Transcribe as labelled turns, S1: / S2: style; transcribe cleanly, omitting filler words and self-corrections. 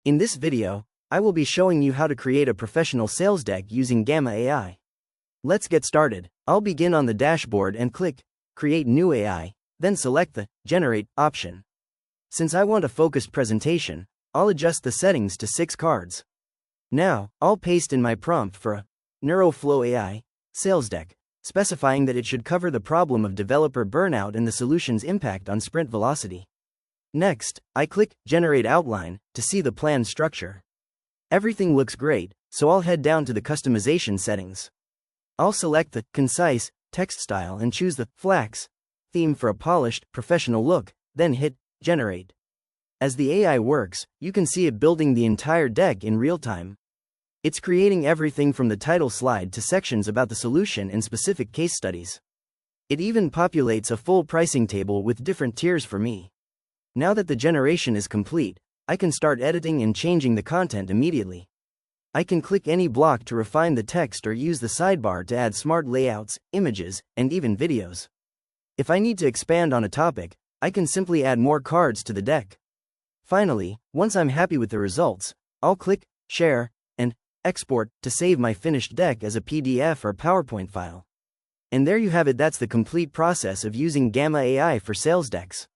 S1: In this video, I will be showing you how to create a professional sales deck using Gamma AI. Let's get started. I'll begin on the dashboard and click Create New AI, then select the Generate option. Since I want a focused presentation, I'll adjust the settings to 6 cards. Now, I'll paste in my prompt for a NeuroFlow AI sales deck, specifying that it should cover the problem of developer burnout and the solution's impact on sprint velocity. Next, I click Generate Outline to see the plan structure. Everything looks great, so I'll head down to the customization settings. I'll select the Concise text style and choose the Flax theme for a polished, professional look, then hit Generate. As the AI works, you can see it building the entire deck in real time. It's creating everything from the title slide to sections about the solution and specific case studies. It even populates a full pricing table with different tiers for me. Now that the generation is complete, I can start editing and changing the content immediately. I can click any block to refine the text or use the sidebar to add smart layouts, images, and even videos. If I need to expand on a topic, I can simply add more cards to the deck. Finally, once I'm happy with the results, I'll click Share and Export to save my finished deck as a PDF or PowerPoint file. And there you have it. That's the complete process of using Gamma AI for sales decks.